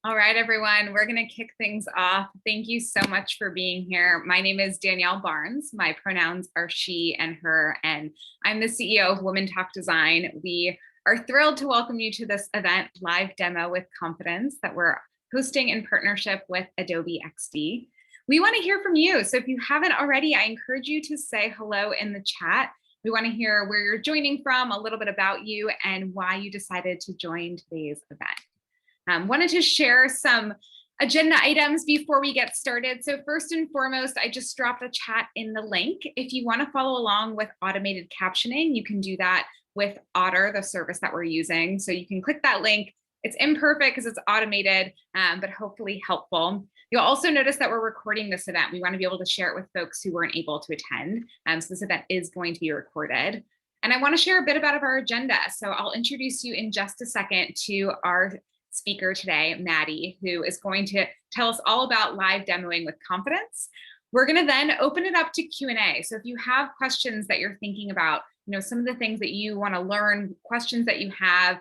All right, everyone, we're going to kick things off. Thank you so much for being here. My name is Danielle Barnes. My pronouns are she and her, and I'm the CEO of Women Talk Design. We are thrilled to welcome you to this event, Live Demo with Confidence, that we're hosting in partnership with Adobe XD. We want to hear from you. So if you haven't already, I encourage you to say hello in the chat. We want to hear where you're joining from, a little bit about you, and why you decided to join today's event. Wanted to share some agenda items before we get started. So first and foremost, I just dropped a chat in the link. If you want to follow along with automated captioning, you can do that with Otter, the service that we're using. So you can click that link. It's imperfect because it's automated, but hopefully helpful. You'll also notice that we're recording this event. We want to be able to share it with folks who weren't able to attend. So this event is going to be recorded. And I want to share a bit about our agenda. So I'll introduce you in just a second to our speaker today, Maddie, who is going to tell us all about live demoing with confidence. We're going to then open it up to Q&A. So if you have questions that you're thinking about, some of the things that you want to learn, questions that you have,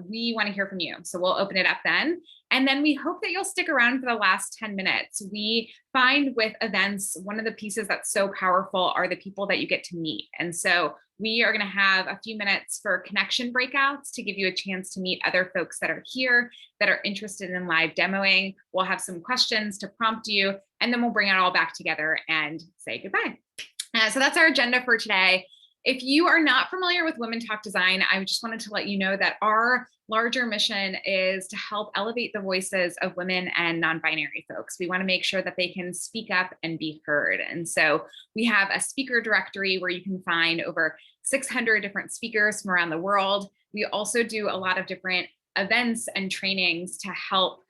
we want to hear from you. So we'll open it up then. And then we hope that you'll stick around for the last 10 minutes. We find with events, one of the pieces that's so powerful are the people that you get to meet. And so we are going to have a few minutes for connection breakouts to give you a chance to meet other folks that are here that are interested in live demoing. We'll have some questions to prompt you, and then we'll bring it all back together and say goodbye. So that's our agenda for today. If you are not familiar with Women Talk Design, I just wanted to let you know that our larger mission is to help elevate the voices of women and non-binary folks. We want to make sure that they can speak up and be heard. And so we have a speaker directory where you can find over 600 different speakers from around the world. We also do a lot of different events and trainings to help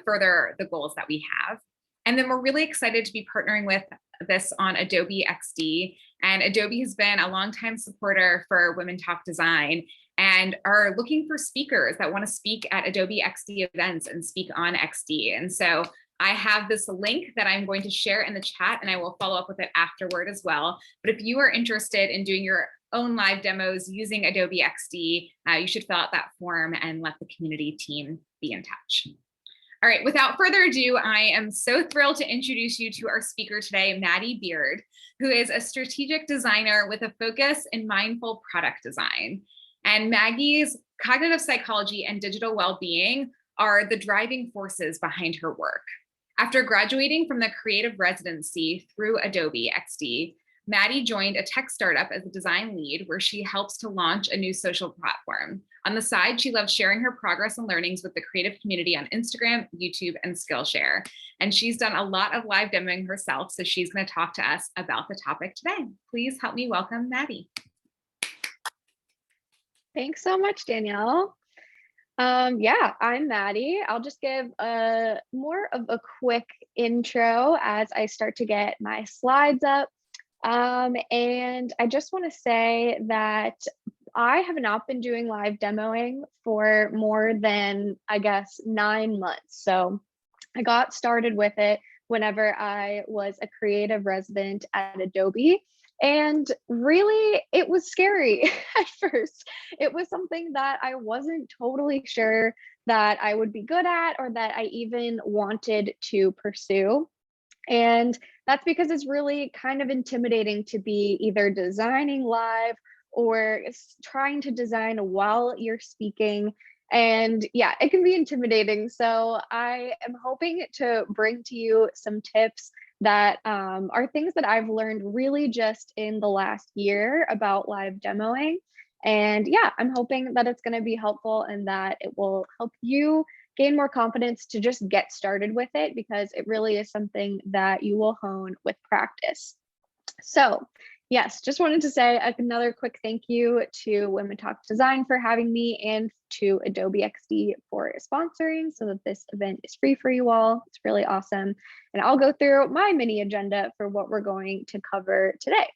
further the goals that we have. And then we're really excited to be partnering with this on Adobe XD. And Adobe has been a longtime supporter for Women Talk Design and are looking for speakers that want to speak at Adobe XD events and speak on XD. And so I have this link that I'm going to share in the chat, and I will follow up with it afterward as well. But if you are interested in doing your own live demos using Adobe XD, you should fill out that form and let the community team be in touch. All right, without further ado, I am so thrilled to introduce you to our speaker today, Maddie Beard, who is a strategic designer with a focus in mindful product design. And Maggie's cognitive psychology and digital well-being are the driving forces behind her work. After graduating from the creative residency through Adobe XD, Maddie joined a tech startup as a design lead where she helps to launch a new social platform. On the side, she loves sharing her progress and learnings with the creative community on Instagram, YouTube, and Skillshare. And she's done a lot of live demoing herself, so she's going to talk to us about the topic today. Please help me welcome Maddie. Thanks so much, Danielle. Yeah, I'm Maddie. I'll just give more of a quick intro as I start to get my slides up. And I just want to say that I have not been doing live demoing for more than, I guess, 9 months. So I got started with it whenever I was a creative resident at Adobe. And really, it was scary at first. It was something that I wasn't totally sure that I would be good at or that I even wanted to pursue. And that's because it's really kind of intimidating to be either designing live or trying to design while you're speaking. And yeah, it can be intimidating. So I am hoping to bring to you some tips that are things that I've learned really just in the last year about live demoing. And yeah, I'm hoping that it's going to be helpful and that it will help you gain more confidence to just get started with it, because it really is something that you will hone with practice. So yes, just wanted to say another quick thank you to Women Talk Design for having me and to Adobe XD for sponsoring so that this event is free for you all. It's really awesome. And I'll go through my mini agenda for what we're going to cover today.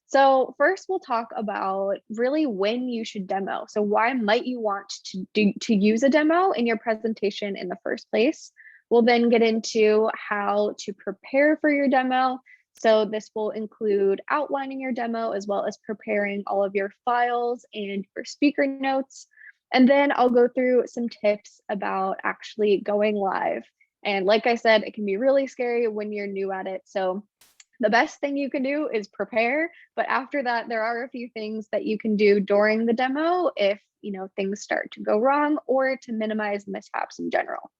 So first we'll talk about really when you should demo. So why might you want to use a demo in your presentation in the first place? We'll then get into how to prepare for your demo. So this will include outlining your demo as well as preparing all of your files and your speaker notes. And then I'll go through some tips about actually going live. And like I said, it can be really scary when you're new at it. So the best thing you can do is prepare, but after that, there are a few things that you can do during the demo if things start to go wrong, or to minimize mishaps in general.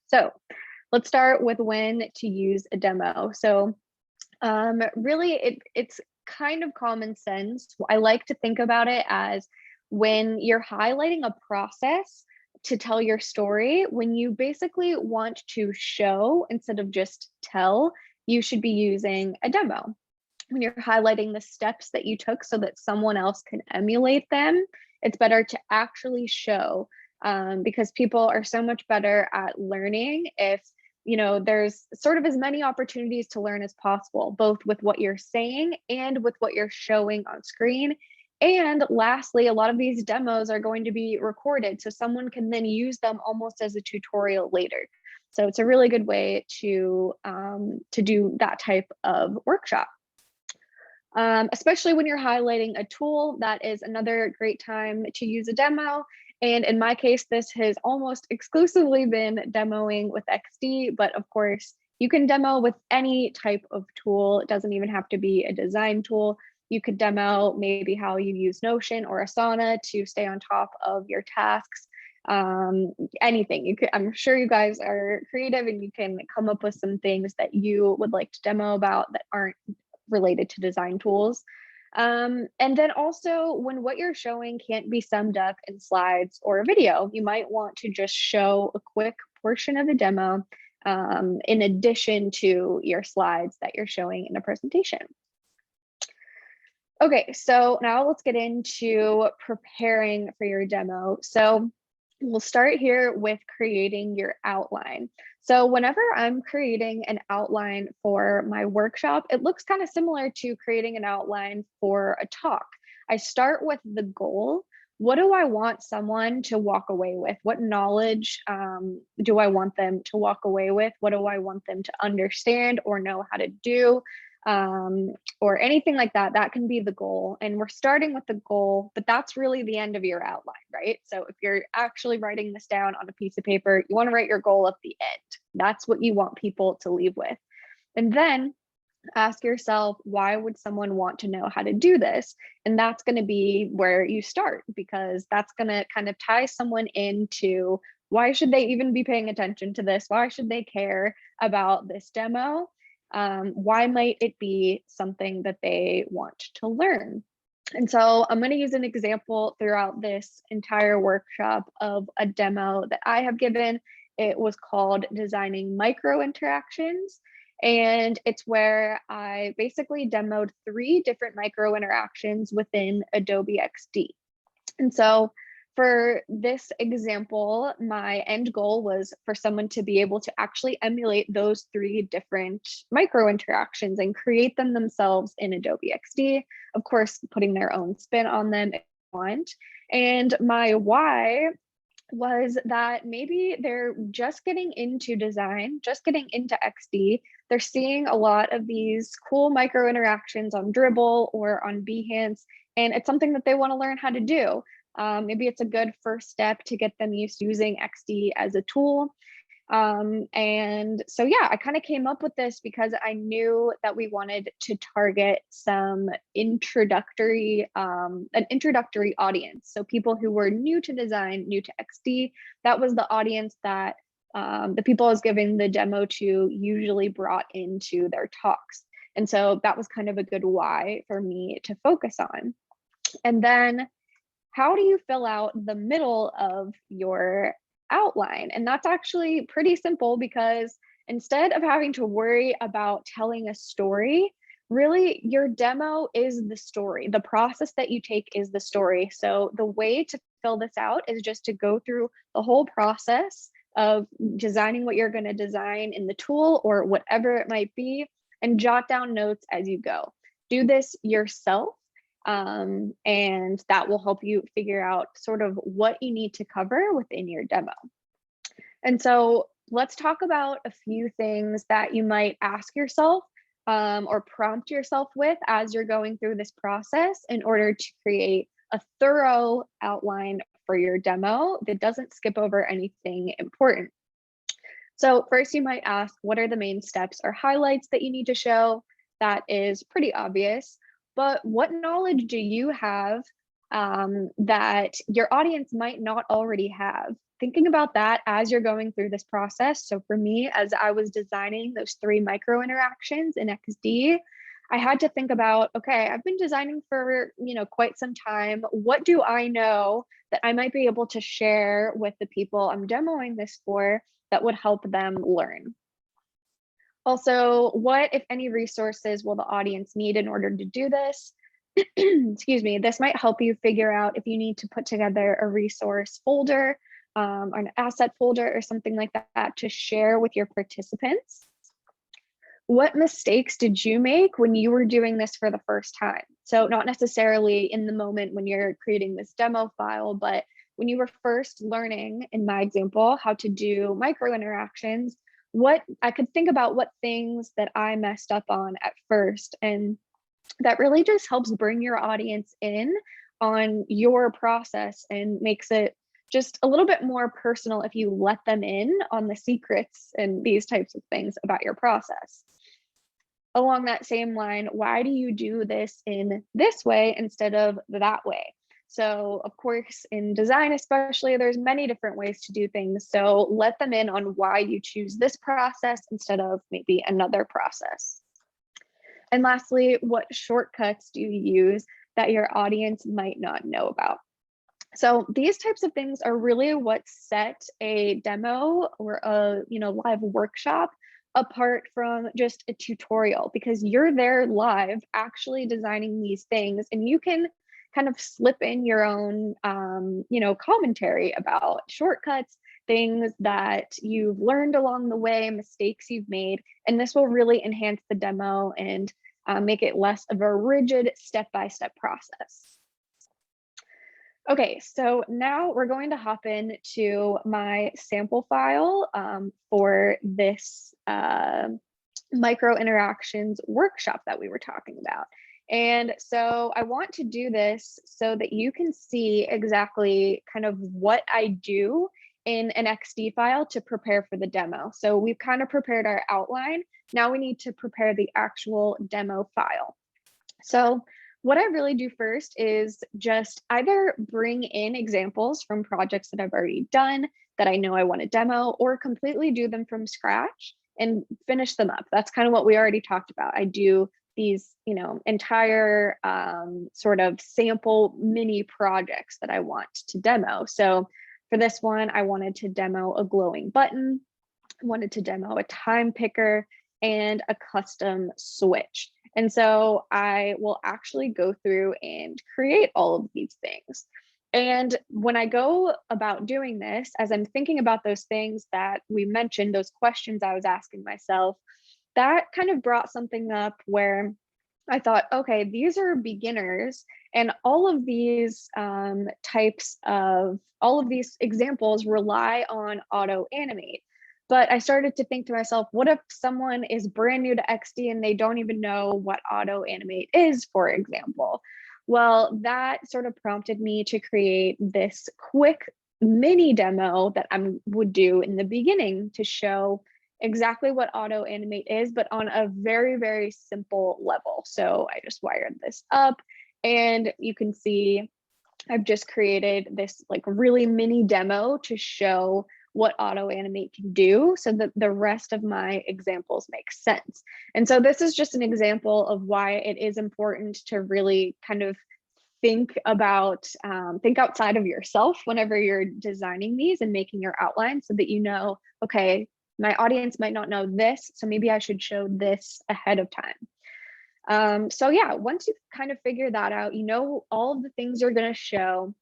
So let's start with when to use a demo. So really, it's kind of common sense. I like to think about it as when you're highlighting a process to tell your story, when you basically want to show instead of just tell, you should be using a demo. When you're highlighting the steps that you took so that someone else can emulate them, it's better to actually show, because people are so much better at learning if there's sort of as many opportunities to learn as possible, both with what you're saying and with what you're showing on screen. And lastly, a lot of these demos are going to be recorded, so someone can then use them almost as a tutorial later. So it's a really good way to do that type of workshop. Especially when you're highlighting a tool, that is another great time to use a demo. And in my case, this has almost exclusively been demoing with XD, but of course, you can demo with any type of tool. It doesn't even have to be a design tool. You could demo maybe how you use Notion or Asana to stay on top of your tasks. Anything you could. I'm sure you guys are creative and you can come up with some things that you would like to demo about that aren't related to design tools. And then also, when what you're showing can't be summed up in slides or a video, you might want to just show a quick portion of the demo in addition to your slides that you're showing in a presentation. Okay, so now let's get into preparing for your demo. So we'll start here with creating your outline. So whenever I'm creating an outline for my workshop, it looks kind of similar to creating an outline for a talk. I start with the goal. What do I want someone to walk away with? What knowledge do I want them to walk away with? What do I want them to understand or know how to do? Or anything like that. That can be the goal. And we're starting with the goal, but that's really the end of your outline, right? So if you're actually writing this down on a piece of paper, you want to write your goal at the end. That's what you want people to leave with. And then ask yourself, why would someone want to know how to do this? And that's going to be where you start, because that's going to kind of tie someone into why should they even be paying attention to this? Why should they care about this demo? Why might it be something that they want to learn? And so I'm going to use an example throughout this entire workshop of a demo that I have given. It was called Designing Micro Interactions. And it's where I basically demoed 3 different micro interactions within Adobe XD. And so for this example, my end goal was for someone to be able to actually emulate those 3 different micro interactions and create them themselves in Adobe XD, of course, putting their own spin on them if they want. And my why was that maybe they're just getting into design, just getting into XD. They're seeing a lot of these cool micro interactions on Dribbble or on Behance, and it's something that they want to learn how to do. Maybe it's a good first step to get them used to using XD as a tool. And so, yeah, I kind of came up with this because I knew that we wanted to target some an introductory audience. So people who were new to design, new to XD, that was the audience that the people I was giving the demo to usually brought into their talks. And so that was kind of a good why for me to focus on. And then how do you fill out the middle of your outline? And that's actually pretty simple, because instead of having to worry about telling a story, really your demo is the story. The process that you take is the story. So the way to fill this out is just to go through the whole process of designing what you're going to design in the tool or whatever it might be, and jot down notes as you go. Do this yourself. And that will help you figure out sort of what you need to cover within your demo. And so let's talk about a few things that you might ask yourself or prompt yourself with as you're going through this process in order to create a thorough outline for your demo that doesn't skip over anything important. So first you might ask, what are the main steps or highlights that you need to show? That is pretty obvious, but what knowledge do you have that your audience might not already have? Thinking about that as you're going through this process. So for me, as I was designing those 3 micro interactions in XD, I had to think about, okay, I've been designing for, quite some time. What do I know that I might be able to share with the people I'm demoing this for that would help them learn? Also, what, if any, resources will the audience need in order to do this? Excuse me, this might help you figure out if you need to put together a resource folder or an asset folder or something like that to share with your participants. What mistakes did you make when you were doing this for the first time? So not necessarily in the moment when you're creating this demo file, but when you were first learning, in my example, how to do micro interactions, what I could think about what things that I messed up on at first. And that really just helps bring your audience in on your process and makes it just a little bit more personal if you let them in on the secrets and these types of things about your process. Along that same line, why do you do this in this way instead of that way? So of course, in design especially, there's many different ways to do things. So let them in on why you choose this process instead of maybe another process. And lastly, what shortcuts do you use that your audience might not know about? So these types of things are really what set a demo or a live workshop apart from just a tutorial, because you're there live actually designing these things, and you can kind of slip in your own commentary about shortcuts, things that you've learned along the way, mistakes you've made, and this will really enhance the demo and make it less of a rigid step-by-step process. Okay, so now we're going to hop into my sample file for this micro interactions workshop that we were talking about. And so I want to do this so that you can see exactly kind of what I do in an XD file to prepare for the demo. So we've kind of prepared our outline. Now we need to prepare the actual demo file. So what I really do first is just either bring in examples from projects that I've already done that I know I want to demo, or completely do them from scratch and finish them up. That's kind of what we already talked about. I do these, entire sort of sample mini projects that I want to demo. So for this one, I wanted to demo a glowing button, I wanted to demo a time picker, and a custom switch. And so I will actually go through and create all of these things. And when I go about doing this, as I'm thinking about those things that we mentioned, those questions I was asking myself, that kind of brought something up where I thought, okay, these are beginners, and all of these all of these examples rely on auto animate. But I started to think to myself, what if someone is brand new to XD and they don't even know what auto animate is, for example? Well, that sort of prompted me to create this quick mini demo that I would do in the beginning to show exactly what auto animate is, but on a very, very simple level. So I just wired this up, and you can see I've just created this like really mini demo to show what auto animate can do so that the rest of my examples make sense. And so this is just an example of why it is important to really kind of think outside of yourself whenever you're designing these and making your outline, so that okay, my audience might not know this, so maybe I should show this ahead of time. So yeah, once you kind of figure that out, all of the things you're going to show,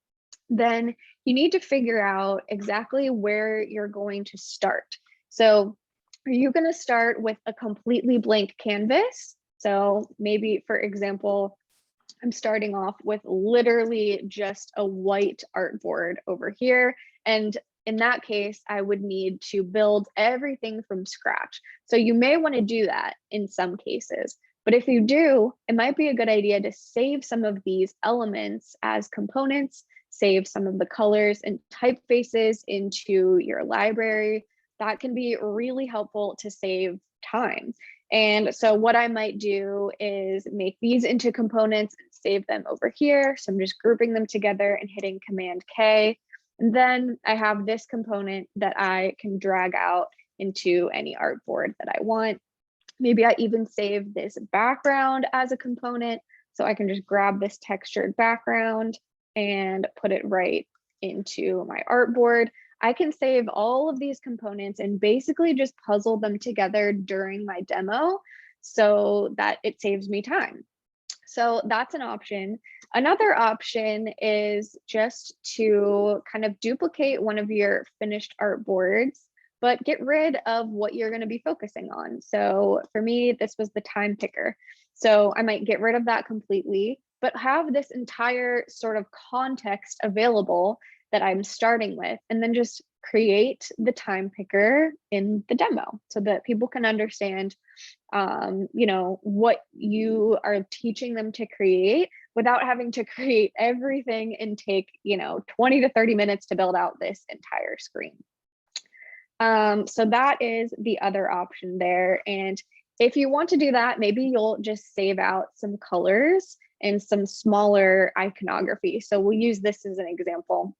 then you need to figure out exactly where you're going to start. So are you going to start with a completely blank canvas? So maybe, for example, I'm starting off with literally just a white artboard over here. And in that case, I would need to build everything from scratch. So you may want to do that in some cases. But if you do, it might be a good idea to save some of these elements as components save some of the colors and typefaces into your library. That can be really helpful to save time. And so what I might do is make these into components and save them over here. So I'm just grouping them together and hitting Command K. And then I have this component that I can drag out into any artboard that I want. Maybe I even save this background as a component. So I can just grab this textured background and put it right into my artboard. I can save all of these components and basically just puzzle them together during my demo so that it saves me time. So that's an option. Another option is just to kind of duplicate one of your finished artboards, but get rid of what you're going to be focusing on. So for me, this was the time picker. So I might get rid of that completely, but have this entire sort of context available that I'm starting with, and then just create the time picker in the demo so that people can understand, what you are teaching them to create without having to create everything and take, 20 to 30 minutes to build out this entire screen. So that is the other option there. And if you want to do that, maybe you'll just save out some colors and some smaller iconography. So we'll use this as an example.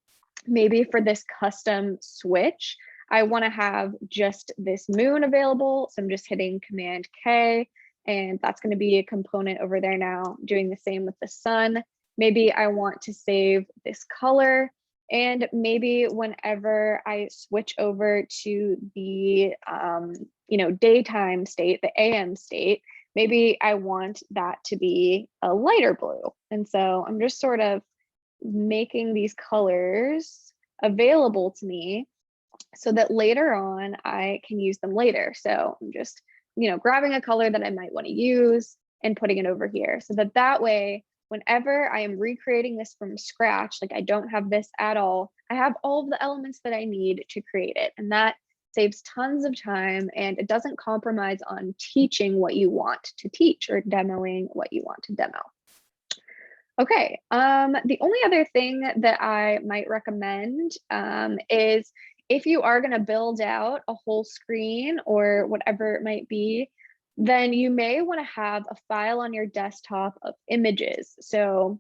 Maybe for this custom switch, I want to have just this moon available. So I'm just hitting Command K, and that's going to be a component over there now, doing the same with the sun. Maybe I want to save this color. And maybe whenever I switch over to the, daytime state, the AM state, maybe I want that to be a lighter blue. And so I'm just sort of making these colors available to me so that later on I can use them later. So I'm just, grabbing a color that I might want to use and putting it over here so that way, whenever I am recreating this from scratch, like I don't have this at all, I have all of the elements that I need to create it. And that saves tons of time, and it doesn't compromise on teaching what you want to teach or demoing what you want to demo. Okay, the only other thing that I might recommend is if you are going to build out a whole screen or whatever it might be, then you may want to have a file on your desktop of images. So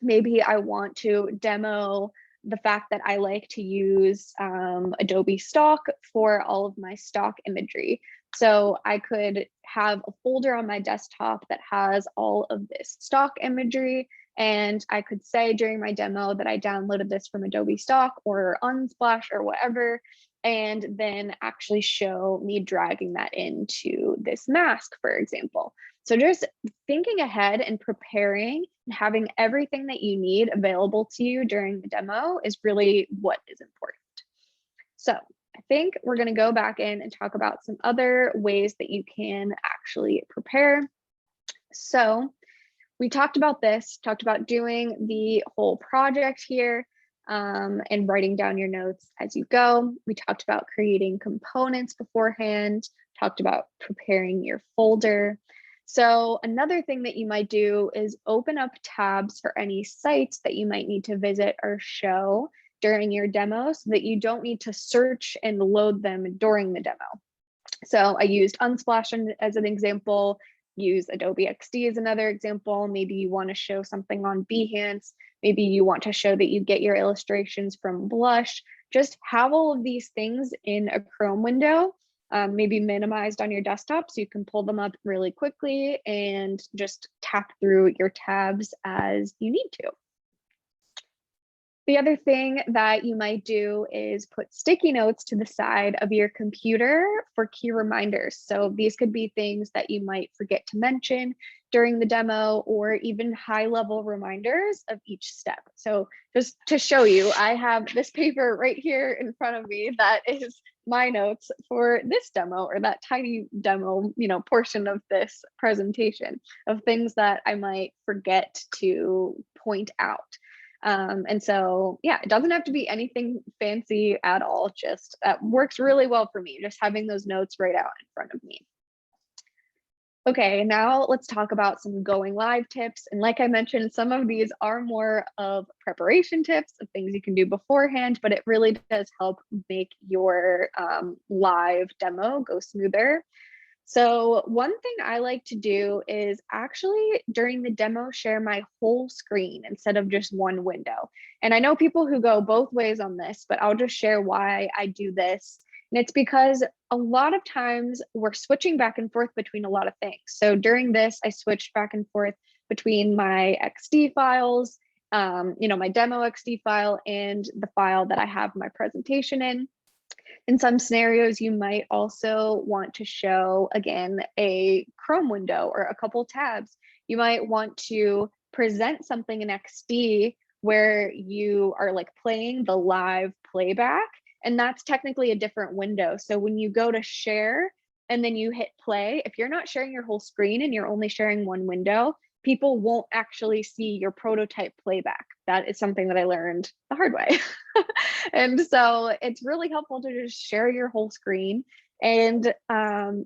maybe I want to demo the fact that I like to use Adobe Stock for all of my stock imagery. So I could have a folder on my desktop that has all of this stock imagery, and I could say during my demo that I downloaded this from Adobe Stock or Unsplash or whatever, and then actually show me dragging that into this mask, for example. So just thinking ahead and preparing and having everything that you need available to you during the demo is really what is important. So I think we're going to go back in and talk about some other ways that you can actually prepare. So we talked about doing the whole project here and writing down your notes as you go. We talked about creating components beforehand, talked about preparing your folder. So another thing that you might do is open up tabs for any sites that you might need to visit or show during your demo so that you don't need to search and load them during the demo. So I used Unsplash as an example, use Adobe XD as another example. Maybe you want to show something on Behance. Maybe you want to show that you get your illustrations from Blush. Just have all of these things in a Chrome window, maybe minimized on your desktop so you can pull them up really quickly and just tap through your tabs as you need to. The other thing that you might do is put sticky notes to the side of your computer for key reminders. So these could be things that you might forget to mention during the demo, or even high-level reminders of each step. So just to show you, I have this paper right here in front of me that is my notes for this demo, or that tiny demo, portion of this presentation of things that I might forget to point out. And so, yeah, it doesn't have to be anything fancy at all. Just works really well for me, just having those notes right out in front of me. Okay, now let's talk about some going live tips. And like I mentioned, some of these are more of preparation tips of things you can do beforehand, but it really does help make your live demo go smoother. So one thing I like to do is actually during the demo share my whole screen instead of just one window. And I know people who go both ways on this, but I'll just share why I do this. And it's because a lot of times we're switching back and forth between a lot of things. So during this, I switched back and forth between my XD files, my demo XD file and the file that I have my presentation in. In some scenarios, you might also want to show, again, a Chrome window or a couple tabs. You might want to present something in XD where you are like playing the live playback, and that's technically a different window. So when you go to share and then you hit play, if you're not sharing your whole screen and you're only sharing one window, people won't actually see your prototype playback. That is something that I learned the hard way. And so it's really helpful to just share your whole screen. And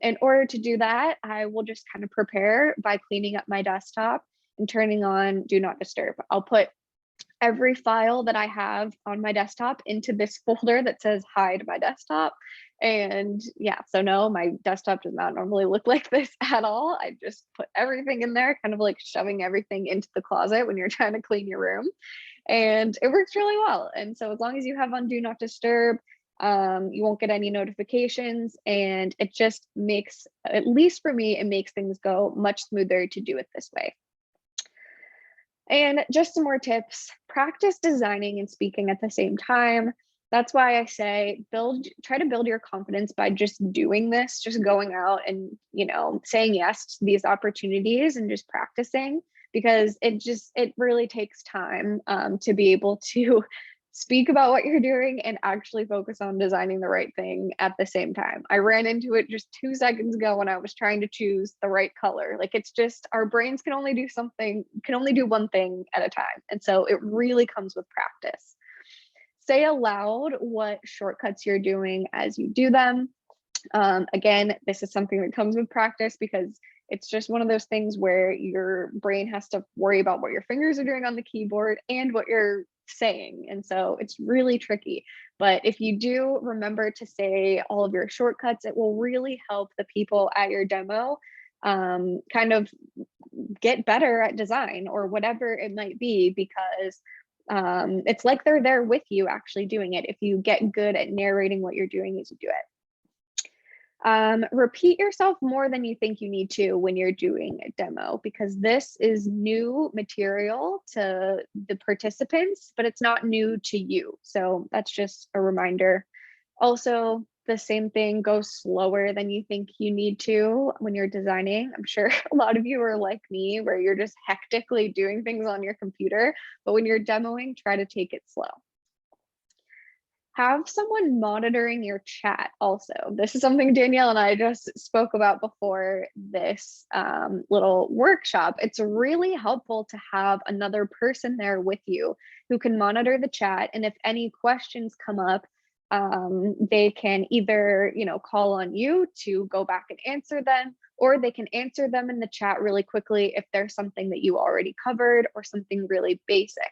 in order to do that, I will just kind of prepare by cleaning up my desktop and turning on Do Not Disturb. I'll put every file that I have on my desktop into this folder that says hide my desktop. And yeah, so no, my desktop does not normally look like this at all. I just put everything in there, kind of like shoving everything into the closet when you're trying to clean your room. And it works really well. And so as long as you have on Do Not Disturb, you won't get any notifications, and it just makes, at least for me, it makes things go much smoother to do it this way. And just some more tips: practice designing and speaking at the same time. That's why I say try to build your confidence by just doing this, just going out and, saying yes to these opportunities and just practicing, because it really takes time to be able to speak about what you're doing and actually focus on designing the right thing at the same time. I ran into it just 2 seconds ago when I was trying to choose the right color. Like, it's just, our brains can only do one thing at a time. And so it really comes with practice. Say aloud what shortcuts you're doing as you do them. Again, this is something that comes with practice, because it's just one of those things where your brain has to worry about what your fingers are doing on the keyboard and what you're saying. And so it's really tricky. But if you do remember to say all of your shortcuts, it will really help the people at your demo kind of get better at design or whatever it might be, because it's like they're there with you actually doing it if you get good at narrating what you're doing as you do it. Repeat yourself more than you think you need to when you're doing a demo, because this is new material to the participants, but it's not new to you. So that's just a reminder. Also, the same thing, go slower than you think you need to when you're designing. I'm sure a lot of you are like me, where you're just hectically doing things on your computer, but when you're demoing, try to take it slow. Have someone monitoring your chat also. This is something Danielle and I just spoke about before this little workshop. It's really helpful to have another person there with you who can monitor the chat. And if any questions come up, they can either, call on you to go back and answer them, or they can answer them in the chat really quickly if there's something that you already covered or something really basic.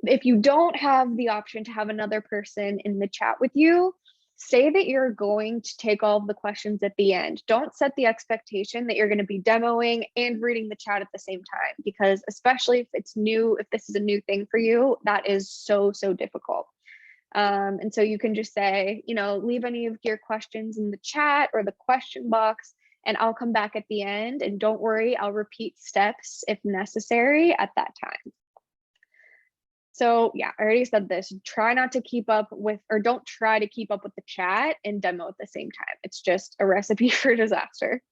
If you don't have the option to have another person in the chat with you, say that you're going to take all of the questions at the end. Don't set the expectation that you're going to be demoing and reading the chat at the same time, because especially if it's new, if this is a new thing for you, that is so difficult. And so you can just say, leave any of your questions in the chat or the question box, and I'll come back at the end. And don't worry, I'll repeat steps if necessary at that time. So yeah, I already said this. Try not to keep up with, or don't try to keep up with the chat and demo at the same time. It's just a recipe for disaster.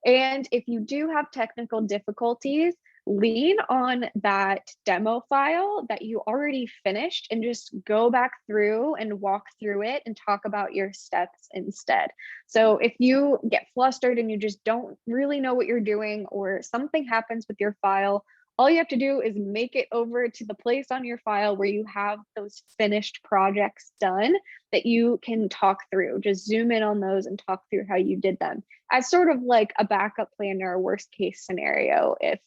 And if you do have technical difficulties, lean on that demo file that you already finished and just go back through and walk through it and talk about your steps instead. So if you get flustered and you just don't really know what you're doing, or something happens with your file, All you have to do is make it over to the place on your file where you have those finished projects done that you can talk through. Just zoom in on those and talk through how you did them as sort of like a backup plan or a worst case scenario. If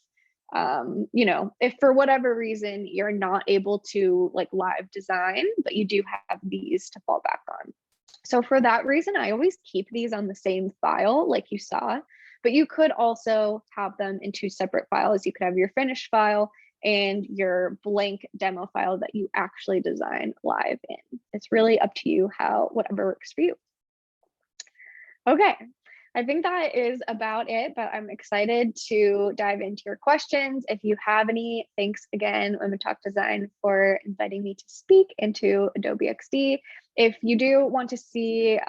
if for whatever reason you're not able to like live design, but you do have these to fall back on. So for that reason, I always keep these on the same file, like you saw, but you could also have them in two separate files. You could have your finished file and your blank demo file that you actually design live in. It's really up to you whatever works for you. Okay, I think that is about it, but I'm excited to dive into your questions. If you have any, thanks again, Women Talk Design, for inviting me to speak into Adobe XD. If you do want to see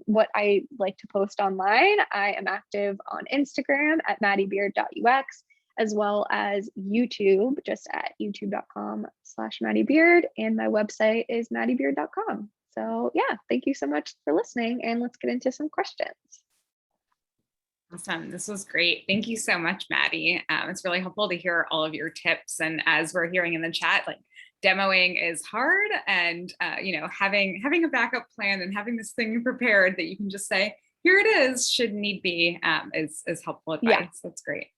what I like to post online, I am active on Instagram at maddiebeard.ux, as well as YouTube, just at youtube.com/maddiebeard, and my website is maddiebeard.com. So yeah, thank you so much for listening, and let's get into some questions. Awesome. This was great. Thank you so much, Maddie. It's really helpful to hear all of your tips. And as we're hearing in the chat, like demoing is hard, and having a backup plan and having this thing prepared that you can just say, here it is, should need be, is helpful advice. Yeah. That's great.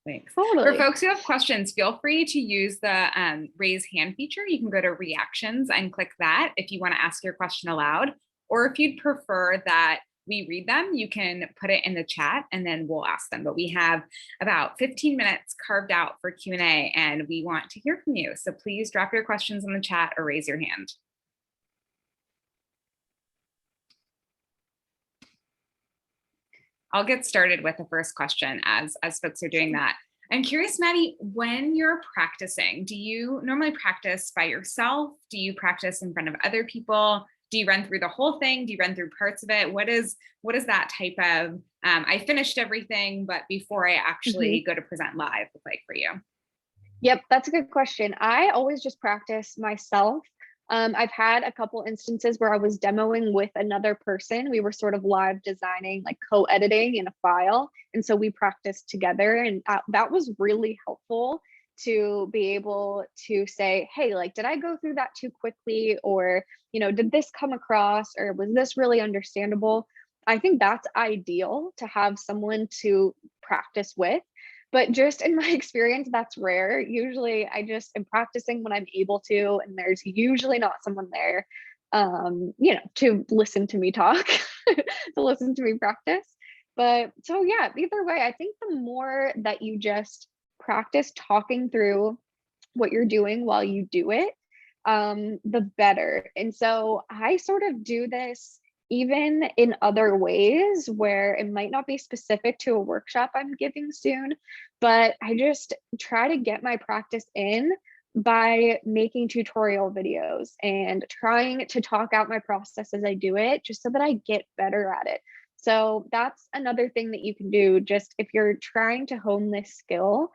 Thanks. Totally. For folks who have questions, feel free to use the raise hand feature. You can go to reactions and click that if you want to ask your question aloud, or if you'd prefer that we read them, you can put it in the chat and then we'll ask them. But we have about 15 minutes carved out for Q&A, and we want to hear from you. So please drop your questions in the chat or raise your hand. I'll get started with the first question as folks are doing that. I'm curious, Maddie, when you're practicing, do you normally practice by yourself? Do you practice in front of other people? Do you run through the whole thing? Do you run through parts of it? What is that type of, I finished everything, but before I actually go to present live look like for you? Yep, that's a good question. I always just practice myself. I've had a couple instances where I was demoing with another person. We were sort of live designing, like co-editing in a file. And so we practiced together, and that was really helpful to be able to say, hey, like, did I go through that too quickly? Or, did this come across, or was this really understandable? I think that's ideal to have someone to practice with. But just in my experience, that's rare. Usually I just am practicing when I'm able to, and there's usually not someone there, to listen to me talk, to listen to me practice. But so yeah, either way, I think the more that you just practice talking through what you're doing while you do it, the better. And so I sort of do this even in other ways where it might not be specific to a workshop I'm giving soon, but I just try to get my practice in by making tutorial videos and trying to talk out my process as I do it, just so that I get better at it. So that's another thing that you can do, just if you're trying to hone this skill.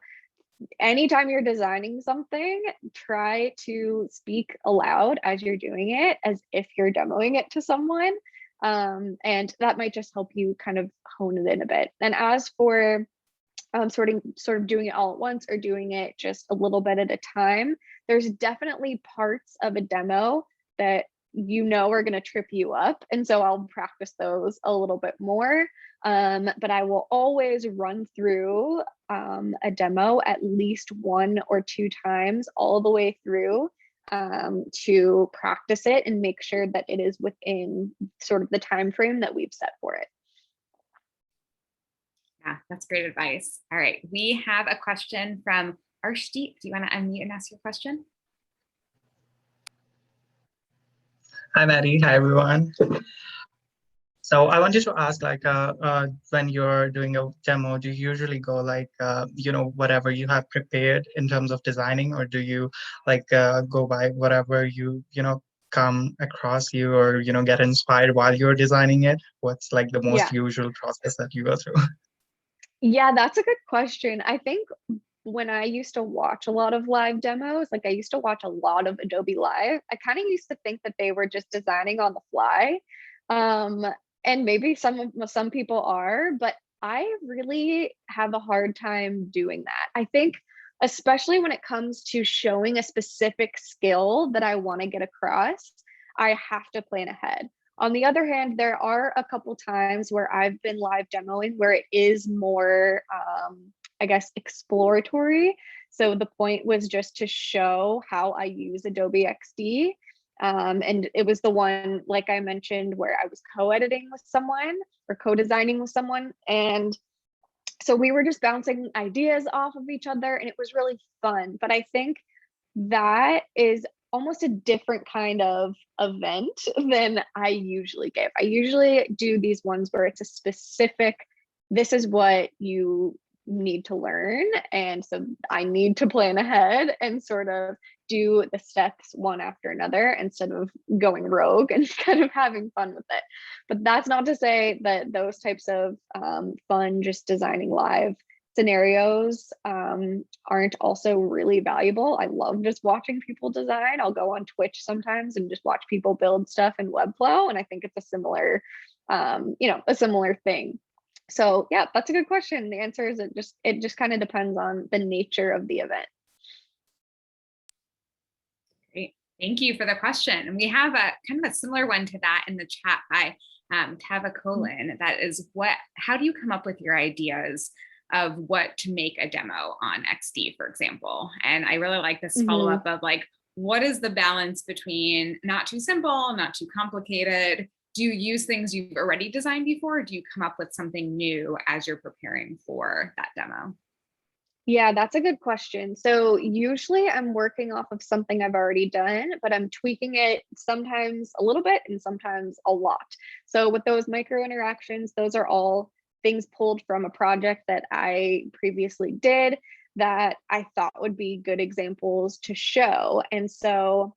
Anytime you're designing something, try to speak aloud as you're doing it, as if you're demoing it to someone. And that might just help you kind of hone it in a bit. And as for sort of doing it all at once or doing it just a little bit at a time, there's definitely parts of a demo that are going to trip you up. And so I'll practice those a little bit more. But I will always run through a demo at least 1 or 2 times all the way through, to practice it and make sure that it is within sort of the time frame that we've set for it. Yeah, that's great advice. All right, we have a question from Arshdeep. Do you want to unmute and ask your question? Hi, Maddie. Hi, everyone. So I wanted to ask, when you're doing a demo, do you usually go whatever you have prepared in terms of designing, or do you go by whatever you come across you, or get inspired while you're designing it? What's the most usual process that you go through? Yeah, that's a good question. I think when I used to watch a lot of live demos, I used to watch a lot of Adobe Live, I kind of used to think that they were just designing on the fly. And maybe some people are, but I really have a hard time doing that. I think especially when it comes to showing a specific skill that I want to get across, I have to plan ahead. On the other hand, there are a couple times where I've been live demoing where it is more, I guess, exploratory. So the point was just to show how I use Adobe XD. And it was the one, like I mentioned, where I was co-editing with someone or co-designing with someone. And so we were just bouncing ideas off of each other and it was really fun. But I think that is almost a different kind of event than I usually give. I usually do these ones where it's a specific, this is what you need to learn. And so I need to plan ahead and sort of do the steps one after another instead of going rogue and kind of having fun with it. But that's not to say that those types of fun, just designing live scenarios aren't also really valuable. I love just watching people design. I'll go on Twitch sometimes and just watch people build stuff in Webflow. And I think it's a similar, a similar thing. So yeah, that's a good question. The answer is it just kind of depends on the nature of the event. Great. Thank you for the question. And we have a kind of a similar one to that in the chat by Tava Colin. That is, how do you come up with your ideas of what to make a demo on XD, for example? And I really like this follow up of like, what is the balance between not too simple, not too complicated? Do you use things you've already designed before? Or do you come up with something new as you're preparing for that demo? Yeah, that's a good question. So usually I'm working off of something I've already done, but I'm tweaking it sometimes a little bit and sometimes a lot. So with those micro interactions, those are all things pulled from a project that I previously did that I thought would be good examples to show. And so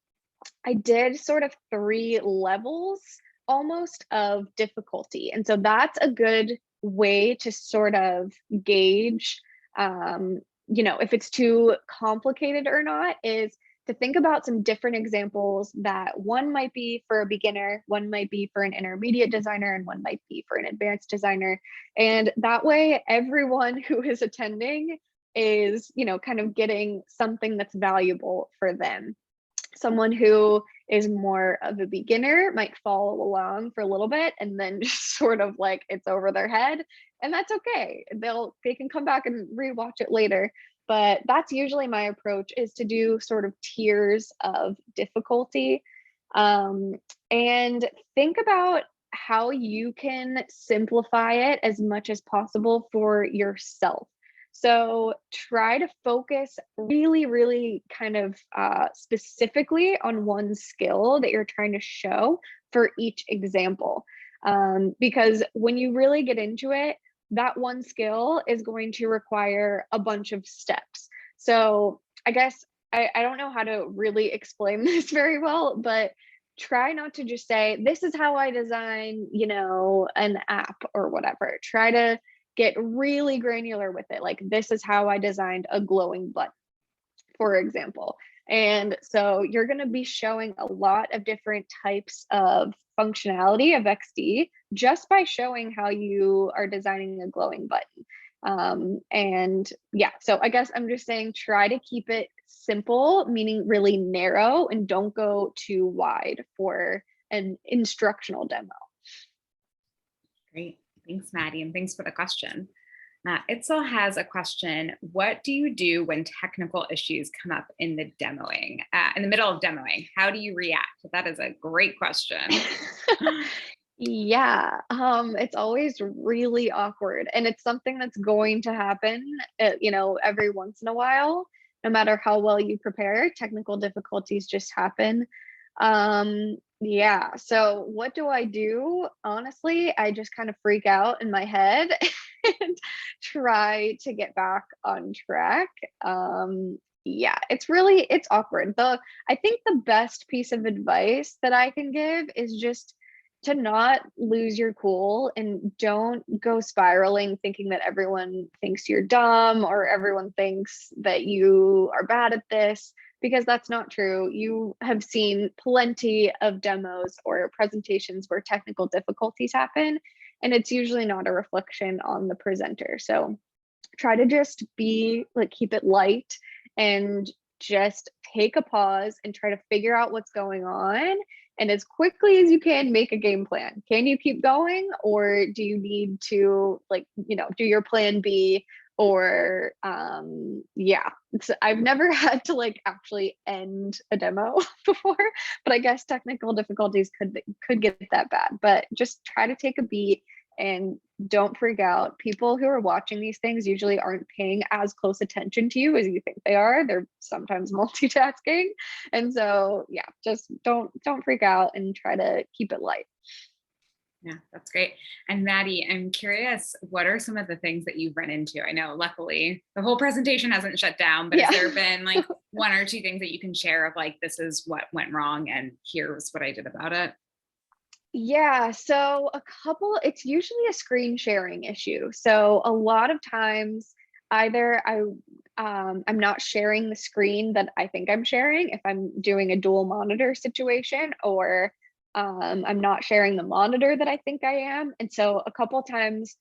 I did sort of 3 levels almost of difficulty. And so that's a good way to sort of gauge, if it's too complicated or not, is to think about some different examples that one might be for a beginner, one might be for an intermediate designer, and one might be for an advanced designer. And that way, everyone who is attending is, kind of getting something that's valuable for them. Someone who is more of a beginner might follow along for a little bit and then just sort of like it's over their head, and that's okay. They can come back and rewatch it later. But that's usually my approach, is to do sort of tiers of difficulty, and think about how you can simplify it as much as possible for yourself. So try to focus really, really kind of specifically on one skill that you're trying to show for each example. Because when you really get into it, that one skill is going to require a bunch of steps. So I guess I don't know how to really explain this very well, but try not to just say, this is how I design, an app or whatever. Try to get really granular with it. Like, this is how I designed a glowing button, for example. And so you're going to be showing a lot of different types of functionality of XD just by showing how you are designing a glowing button. And yeah, so I guess I'm just saying, try to keep it simple, meaning really narrow, and don't go too wide for an instructional demo. Great. Thanks, Maddie, and thanks for the question. Itzel has a question. What do you do when technical issues come up in the demoing, in the middle of demoing? How do you react? That is a great question. Yeah, it's always really awkward, and it's something that's going to happen, every once in a while. No matter how well you prepare, technical difficulties just happen. Yeah, so what do I do? Honestly, I just kind of freak out in my head and try to get back on track. Yeah, it's awkward. I think the best piece of advice that I can give is just to not lose your cool and don't go spiraling thinking that everyone thinks you're dumb or everyone thinks that you are bad at this, because that's not true. You have seen plenty of demos or presentations where technical difficulties happen, and it's usually not a reflection on the presenter. So try to just be like, keep it light and just take a pause and try to figure out what's going on. And as quickly as you can, make a game plan. Can you keep going, or do you need to, like, do your plan B? Or yeah, I've never had to like actually end a demo before, but I guess technical difficulties could get that bad. But just try to take a beat and don't freak out. People who are watching these things usually aren't paying as close attention to you as you think they are. They're sometimes multitasking. And so yeah, just don't freak out and try to keep it light. Yeah, that's great. And Maddie, I'm curious, what are some of the things that you've run into? I know luckily the whole presentation hasn't shut down, but Yeah. has there been like one or two things that you can share of like, this is what went wrong and here's what I did about it? Yeah, so it's usually a screen sharing issue. So a lot of times either I'm not sharing the screen that I think I'm sharing if I'm doing a dual monitor situation, or I'm not sharing the monitor that I think I am. And so a couple times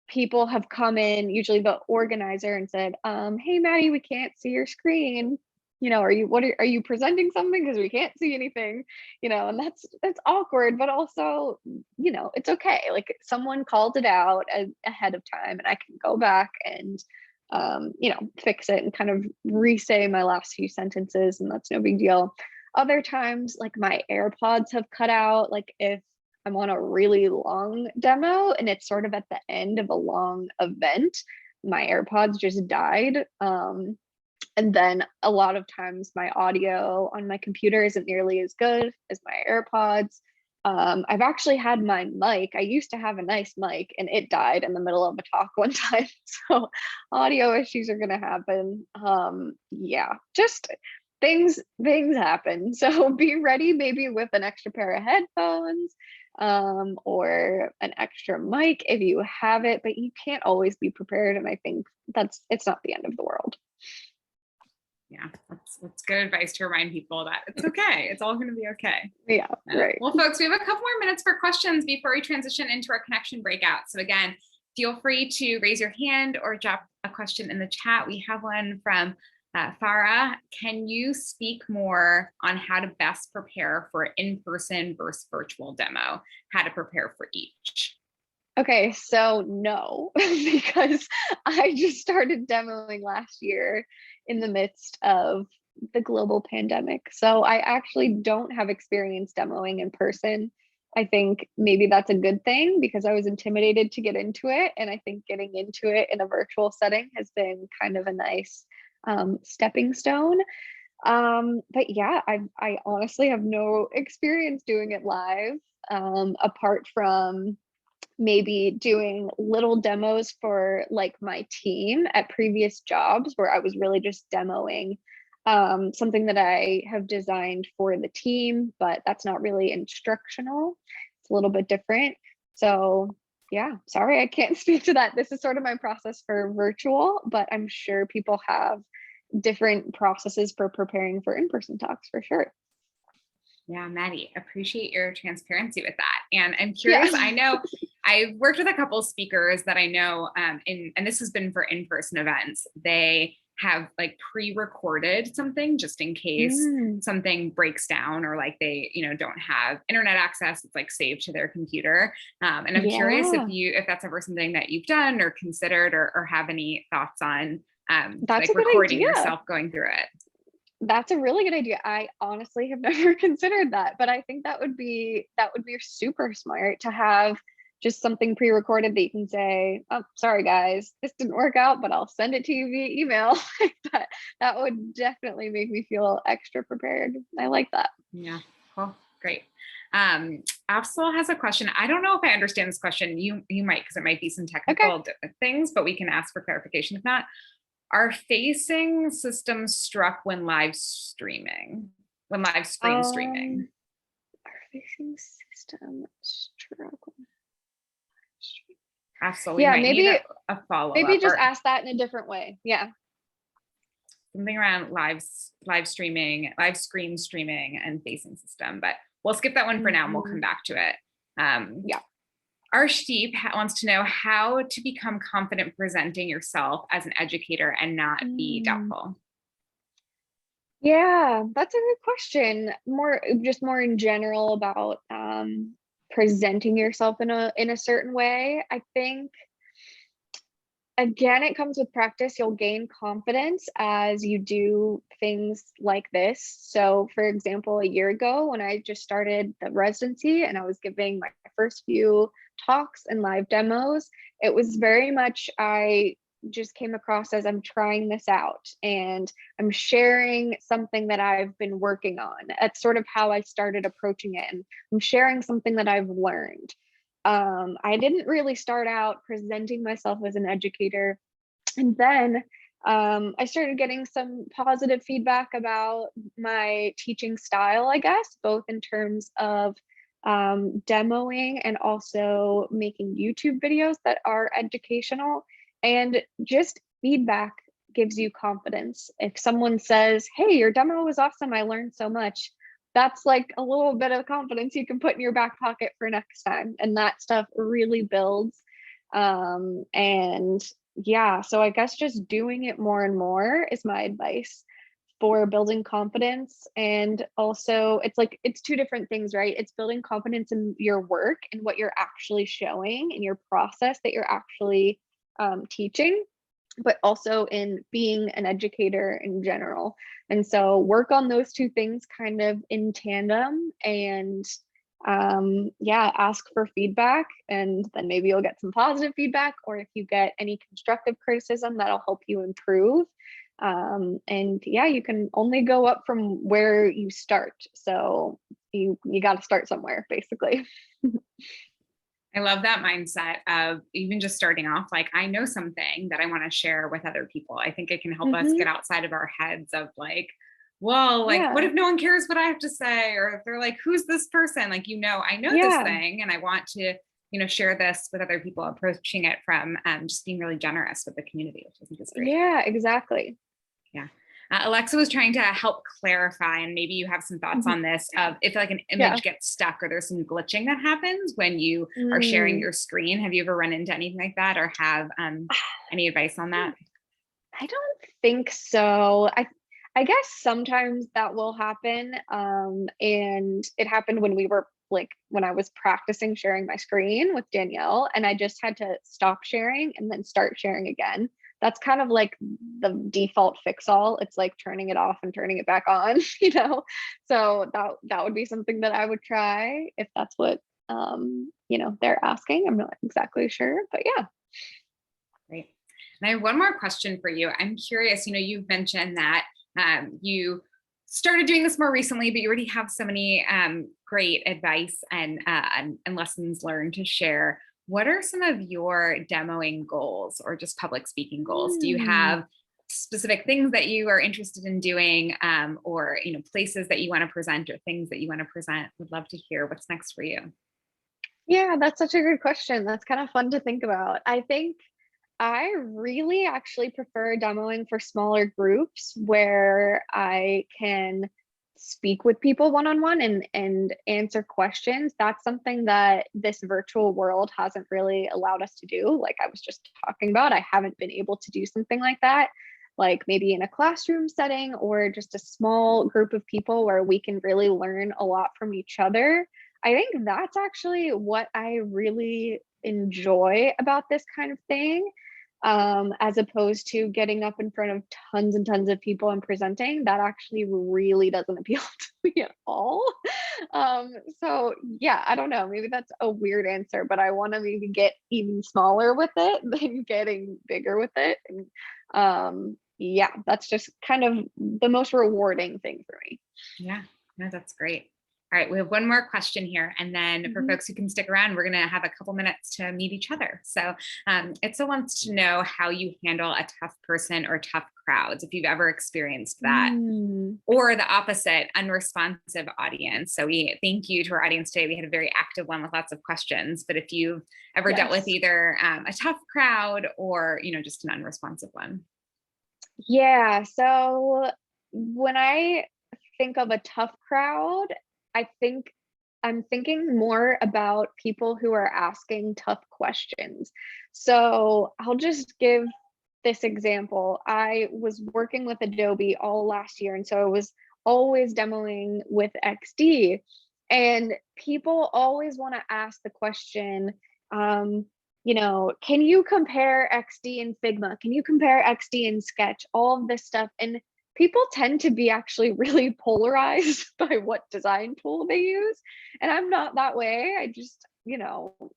people have come in, usually the organizer, and said, hey Maddie, we can't see your screen. Are you presenting something, because we can't see anything, and that's awkward, but also, it's okay. Like, someone called it out ahead of time, and I can go back and fix it and kind of re-say my last few sentences, and that's no big deal. Other times, like, my AirPods have cut out, like if I'm on a really long demo and it's sort of at the end of a long event, my AirPods just died. And then a lot of times my audio on my computer isn't nearly as good as my AirPods. I've actually had my mic. I used to have a nice mic and it died in the middle of a talk one time. So audio issues are going to happen. Yeah, just things happen. So be ready, maybe with an extra pair of headphones, or an extra mic if you have it, but you can't always be prepared. And I think it's not the end of the world. Yeah, that's good advice to remind people that it's okay. It's all going to be okay. Yeah, right. Well, folks, we have a couple more minutes for questions before we transition into our connection breakout. So again, feel free to raise your hand or drop a question in the chat. We have one from Farah. Can you speak more on how to best prepare for in-person versus virtual demo? How to prepare for each? Okay, so no, because I just started demoing last year in the midst of the global pandemic. So I actually don't have experience demoing in person. I think maybe that's a good thing, because I was intimidated to get into it. And I think getting into it in a virtual setting has been kind of a nice stepping stone. But yeah, I honestly have no experience doing it live, apart from maybe doing little demos for like my team at previous jobs, where I was really just demoing something that I have designed for the team, but that's not really instructional. It's a little bit different. So yeah, sorry, I can't speak to that. This is sort of my process for virtual, but I'm sure people have different processes for preparing for in-person talks for sure. Yeah, Maddie, appreciate your transparency with that. And I'm curious, I know I've worked with a couple of speakers that I know, and this has been for in-person events. They have like pre-recorded something just in case something breaks down, or like they, don't have internet access. It's like saved to their computer. And I'm curious if that's ever something that you've done or considered, or have any thoughts on that's like recording yourself going through it. That's a really good idea. I honestly have never considered that, but I think that would be super smart to have just something pre-recorded that you can say, oh, sorry guys, this didn't work out, but I'll send it to you via email. That would definitely make me feel extra prepared. I like that. Yeah, cool, great. Afsal has a question. I don't know if I understand this question. You might, because it might be some technical things, but we can ask for clarification if not. Are facing systems struck when live screen streaming? Our facing system struck. Absolutely. Yeah, maybe a follow-up. Maybe just ask that in a different way. Yeah. Something around live screen streaming and facing system, but we'll skip that one for now and we'll come back to it. Yeah. Arshdeep wants to know how to become confident presenting yourself as an educator and not be doubtful. Yeah, that's a good question. Just more in general about presenting yourself in a certain way. I think again, it comes with practice. You'll gain confidence as you do things like this. So, for example, a year ago when I just started the residency and I was giving my first few talks and live demos, it was very much I just came across as I'm trying this out and I'm sharing something that I've been working on. That's sort of how I started approaching it. And I'm sharing something that I've learned. I didn't really start out presenting myself as an educator. And then I started getting some positive feedback about my teaching style, I guess, both in terms of demoing and also making YouTube videos that are educational. And just feedback gives you confidence. If someone says, hey, your demo was awesome, I learned so much, that's like a little bit of confidence you can put in your back pocket for next time. And that stuff really builds. And yeah, so I guess just doing it more and more is my advice for building confidence. And also it's two different things, right? It's building confidence in your work and what you're actually showing in your process that you're actually teaching, but also in being an educator in general. And so work on those two things kind of in tandem and yeah, ask for feedback and then maybe you'll get some positive feedback, or if you get any constructive criticism, that'll help you improve. And yeah, you can only go up from where you start. So you got to start somewhere basically. I love that mindset of even just starting off, like, I know something that I want to share with other people. I think it can help us get outside of our heads of like, well, like, what if no one cares what I have to say? Or if they're like, who's this person? Like, I know this thing and I want to, share this with other people, approaching it from just being really generous with the community, which I think is great. Yeah, exactly. Yeah. Alexa was trying to help clarify, and maybe you have some thoughts on this, of if like an image gets stuck or there's some glitching that happens when you are sharing your screen. Have you ever run into anything like that, or have any advice on that? I don't think so. I guess sometimes that will happen. And it happened when when I was practicing sharing my screen with Danielle, and I just had to stop sharing and then start sharing again. That's kind of like the default fix all. It's like turning it off and turning it back on, So that would be something that I would try if that's what they're asking. I'm not exactly sure, but yeah. Great. And I have one more question for you. I'm curious, you've mentioned that you started doing this more recently, but you already have so many great advice and lessons learned to share. What are some of your demoing goals or just public speaking goals? Do you have specific things that you are interested in doing, or places that you want to present or things that you want to present? Would love to hear what's next for you. Yeah, that's such a good question. That's kind of fun to think about. I think I really actually prefer demoing for smaller groups where I can speak with people one-on-one and answer questions. That's something that this virtual world hasn't really allowed us to do. Like I was just talking about, I haven't been able to do something like that, like maybe in a classroom setting or just a small group of people where we can really learn a lot from each other. I think that's actually what I really enjoy about this kind of thing. As opposed to getting up in front of tons and tons of people and presenting. That actually really doesn't appeal to me at all. So yeah, I don't know, maybe that's a weird answer, but I want to maybe get even smaller with it than getting bigger with it. And yeah, that's just kind of the most rewarding thing for me. Yeah, no, that's great. All right, we have one more question here. And then for folks who can stick around, we're going to have a couple minutes to meet each other. So Itza wants to know how you handle a tough person or tough crowds, if you've ever experienced that, or the opposite, unresponsive audience. So we thank you to our audience today. We had a very active one with lots of questions, but if you've ever dealt with either a tough crowd or, just an unresponsive one. Yeah, so when I think of a tough crowd, I think I'm thinking more about people who are asking tough questions. So I'll just give this example. I was working with Adobe all last year, and so I was always demoing with XD. And people always want to ask the question, can you compare XD and Figma? Can you compare XD and Sketch? All of this stuff. And people tend to be actually really polarized by what design tool they use. And I'm not that way. I just,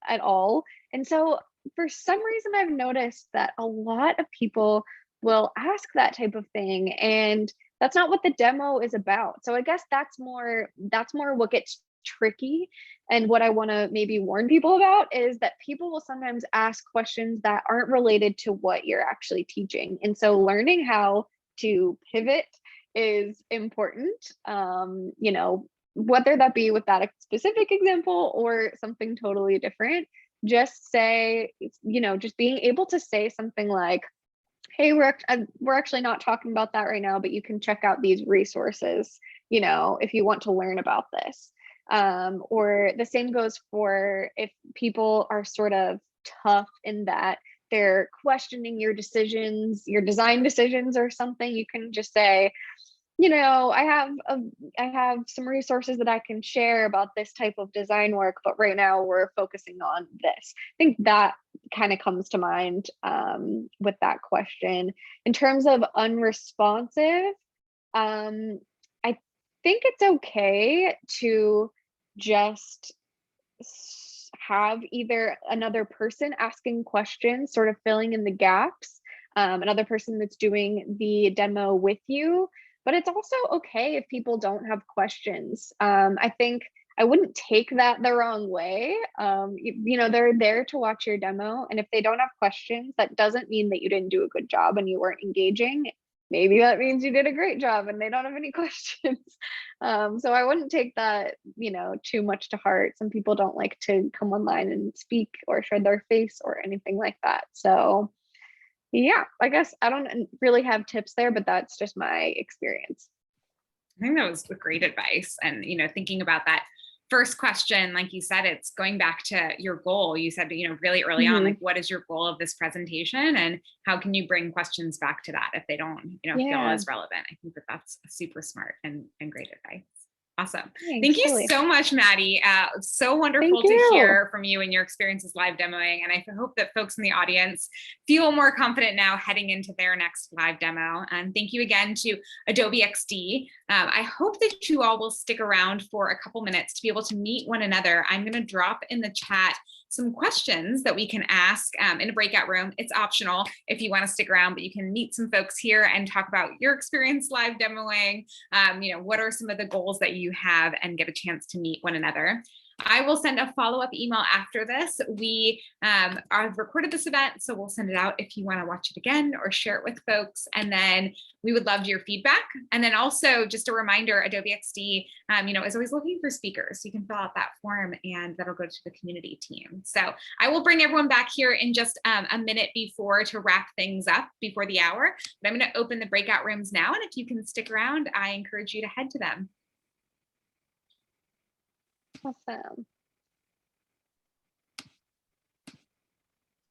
at all. And so for some reason, I've noticed that a lot of people will ask that type of thing. And that's not what the demo is about. So I guess that's more what gets tricky. And what I want to maybe warn people about is that people will sometimes ask questions that aren't related to what you're actually teaching. And so learning how to pivot is important, whether that be with that specific example or something totally different. Just say, just being able to say something like, hey, we're actually not talking about that right now, but you can check out these resources, if you want to learn about this. Or the same goes for if people are sort of tough in that they're questioning your decisions, your design decisions or something, you can just say, I have some resources that I can share about this type of design work, but right now we're focusing on this. I think that kind of comes to mind with that question. In terms of unresponsive, I think it's okay to just have either another person asking questions, sort of filling in the gaps, another person that's doing the demo with you. But it's also okay if people don't have questions. I think I wouldn't take that the wrong way. They're there to watch your demo. And if they don't have questions, that doesn't mean that you didn't do a good job and you weren't engaging. Maybe that means you did a great job and they don't have any questions. So I wouldn't take that, too much to heart. Some people don't like to come online and speak or show their face or anything like that. So yeah, I guess I don't really have tips there, but that's just my experience. I think that was great advice. And, thinking about that first question, like you said, it's going back to your goal. You said, really early on, like, what is your goal of this presentation and how can you bring questions back to that if they don't, feel as relevant? I think that that's super smart and great advice. Awesome. Thank you so much, Maddie. So wonderful to hear from you and your experiences live demoing. And I hope that folks in the audience feel more confident now heading into their next live demo. And thank you again to Adobe XD. I hope that you all will stick around for a couple minutes to be able to meet one another. I'm going to drop in the chat some questions that we can ask in a breakout room. It's optional if you want to stick around, but you can meet some folks here and talk about your experience live demoing. What are some of the goals that you have and get a chance to meet one another. I will send a follow-up email after this. We have recorded this event, so we'll send it out if you want to watch it again or share it with folks. And then we would love your feedback. And then also just a reminder, Adobe XD, is always looking for speakers. So you can fill out that form and that'll go to the community team. So I will bring everyone back here in just a minute to wrap things up before the hour. But I'm going to open the breakout rooms now. And if you can stick around, I encourage you to head to them. Awesome.